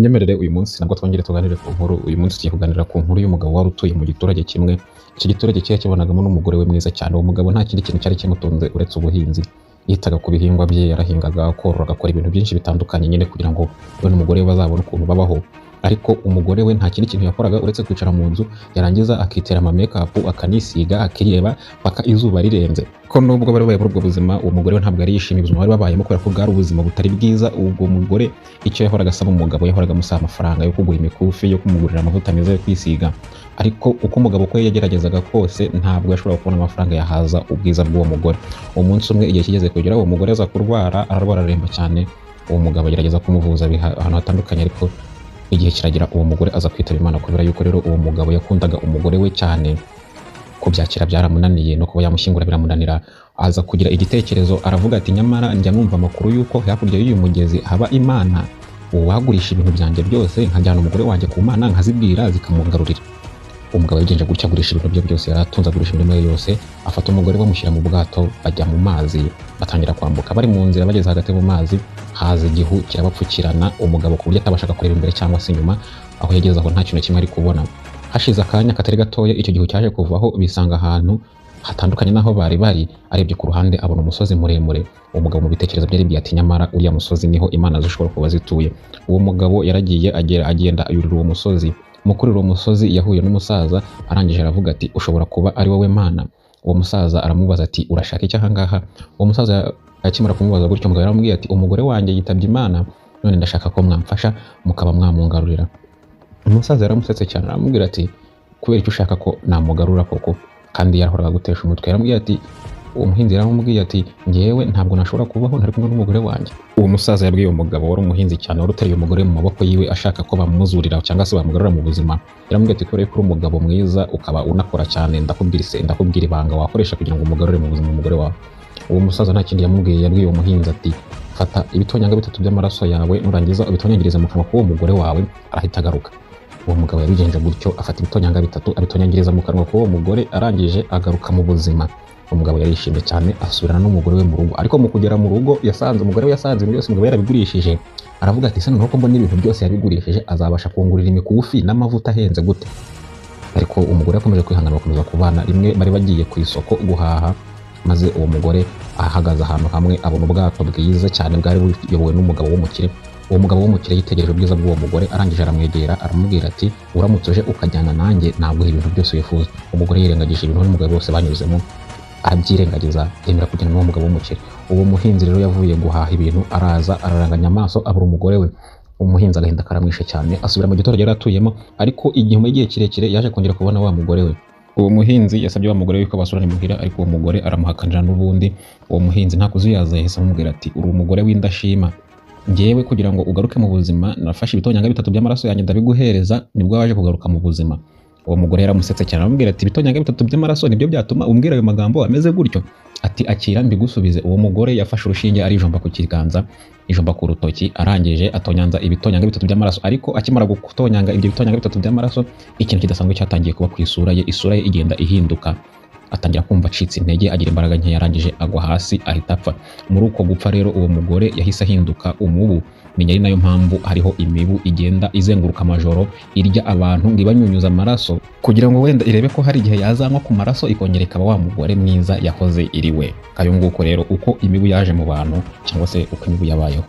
Unyemerere uyu munsi nabwo twongere tuganire ku nkuru. Uyu munsi tugiye kuganira ku nkuru y'umugabo wari utuye mu giturage kimwe. Iki giturage cyari kibonagamo n'umugore we mwiza cyane. Uwo mugabo nta kindi kintu cyari kimutunze uretse ubuhinzi. Yitaga ku bihingwa bye, yarahingaga, korora, agakora ibintu byinshi bitandukanye nyine kugira ngo we n'umugore we bazabone ukuntu babaho. Ariko umugore we nta kindi kintu yakoraga uretse kwicara mu nzu, yarangiza akitera ama make-up, akanisiga, akireba paka izuba rirenze. Ko nubwo bari babaye muri ubwo buzima, uwo mugore we ntabwo yari yishimiye ubuzima bari babayemo kubera ko bwari ubuzima butari bwiza. Ubwo mugore icyo yahoraga asaba umugabo, yahoraga amusaba amafaranga yo kugura imikufi, yo kumugurira amavuta meza yo kwisiga. Ariko uko umugabo ko yageragezaga kose ntabwo yashoboraga kubona amafaranga yahaza ubwiza bw'uwo mugore. Umunsi umwe igihe kigeze kugera, uwo mugore aza kurwara, ararwara araremba cyane. Uwo mugabo agerageza kumuvuza ahantu hatandukanye, ariko igihe kiragira uwo mugore aza kwitaba Imana. Kubera yuko rero uwo mugabo yakundaga umugore we cyane, kubyakira byaramunaniye no kuba yamushyingura biramunanira. Aza kugira igitekerezo, aravuga ati nyamara njya numva amakuru yuko hakurya y'uyu mugezi haba Imana, uwagurisha ibintu byanjye byose nkajyana umugore wanjye ku Mana nkazibwira zikamungarurira. Umugabo yagenje gutya, agurisha ibintu bye byose yari atunze, agurisha imirimo ye yose, afata umugore bamushyira mu bwato, bajya mu mazi, batangira kwambuka. Bari mu nzira bageze hagati mu mazi, haza igihu kirabapfukirana umugabo ku buryo atabashaga kureba imbere cyangwa se inyuma. Aho yageze aho nta kintu kimwe ari kubona. Hashize akanya katari gatoya, icyo gihu cyaje kuvaho, bisanga ahantu hatandukanye n'aho bari bari. Arebye ku ruhande abona umusozi muremure. Uwo mugabo mu bitekerezo bye yaribwiye ati nyamara uriya musozi niho Imana zishobora kuba zituye. Uwo mugabo yaragiye agenda ayurira uwo musozi. Mu kurira uwo musozi yahuye n'umusaza, arangije aravuga ati ushobora kuba ari wowe Mana. Uwo musaza aramubaza ati urashaka iki aha ngaha? Uwo musaza akimara kumubaza gutyo, umugabo yaramubwiye ati umugore wanjye yitabye Imana, none ndashaka ko mwamfasha mukaba mwamungarurira. Umusaza yaramusetse cyane, aramubwira ati kubera icyo ushaka ko namugarura koko? Kandi yarahoraga gutesha umutwe. Yaramubwiye ati uwo muhinzi yaramubwiye ati ngewe ntabwo nashobora kubaho ntari kumwe n'umugore wanjye. Uwo musaza yabwiye uwo mugabo wari umuhinzi cyane, wari uteruye umugore mu maboko yiwe ashaka ko bamuzurira cyangwa se bamugarura mu buzima. Yaramubwiye ati kubera ko uri umugabo mwiza ukaba unakora cyane, ndakubwira ibanga wakoresha kugira ngo umugarure mu buzima umugore wawe. Uwo musaza nta kindi yamubwiye, yabwiye uwo muhinzi ati fata ibitonyanga 3 by'amaraso yawe, nurangiza ubitonyangirize mu kanwa k'uwo mugore wawe, arahita agaruka. Uwo mugabo yabigenje gutyo, afata ibitonyanga 3 abitonyangiriza mu kanwa k'uwo mugore, arangije agaruka mu buzima. Umugabo yarishimye cyane, asubirana n'umugore we mu rugo. Ariko mu kugera mu rugo yasanze umugore we ibintu byose umugabo yarabigurishije. Aravuga ati se noneho ko mbona ibintu byose yabigurishije, azabasha kungurira imikufi n'amavuta ahenze gute? Ariko umugore yakomeje kwihangana, bakomeza kubana. Rimwe bari bagiye ku isoko guhaha, maze uwo mugore ahagaze ahantu hamwe abona ubwato bwiza cyane bwari buyobowe n'umugabo w'umukire. Uwo mugabo w'umukire yitegereje ubwiza bw'uwo mugore, arangije aramwegera aramubwira ati uramutse uje ukajyana nanjye naguha ibintu byose wifuza. Umugore yirengagije ibintu n'umugabo bose banyuzemo, arabyirengagiza, yemera kujyana n'uwo mugabo w'umukire. Uwo muhinzi rero yavuye guhaha ibintu, araza araranganya amaso abura umugore we. Umuhinzi agahinda karamwishe cyane, asubira mu giturage yari atuyemo. Ariko igihe kirekire yaje kongera kubona wa mugore we. Uwo muhinzi yasabye wa mugore we ko basurana imuhira, ariko uwo mugore aramuhakanira n'ubundi. Uwo muhinzi nta kuzuyaza yahise amubwira ati uri umugore w'indashima, ngewe kugira ngo ugaruke mu buzima nafashe ibitonyanga 3 by'amaraso yanjye ndabiguhereza, nibwo waje kugaruka mu buzima. Uwo mugore yaramusetse cyane, aramubwira ati ibitonyanga 3 by'amaraso nibyo byatuma umbwira ayo magambo ameze gutyo? Ati akira mbigusubize. Uwo mugore yafashe urushinge arijomba ku kiganza, ijomba ku rutoki, arangije atonyanza ibitonyanga 3 by'amaraso. Ariko akimara gutonyanga ibyo bitonyanga 3 by'amaraso, ikintu kidasanzwe cyatangiye kuba ku isura ye. Isura ye igenda ihinduka, atangira kumva acitse intege, agira imbaraga nke, yarangije agwa hasi ahita apfa. Muri uko gupfa rero uwo mugore yahise ahinduka umubu. Menya ari nayo mpamvu hariho imibu igenda izenguruka amajoro, irya abantu ngo ibanyunyuza amaraso, kugira ngo wenda irebe ko hari igihe yazanywa ku maraso ikongera ikaba wa mugore mwiza yahoze iri we. Kayo nguko rero uko imibu yaje mu bantu, cyangwa se uko imibu yabayeho.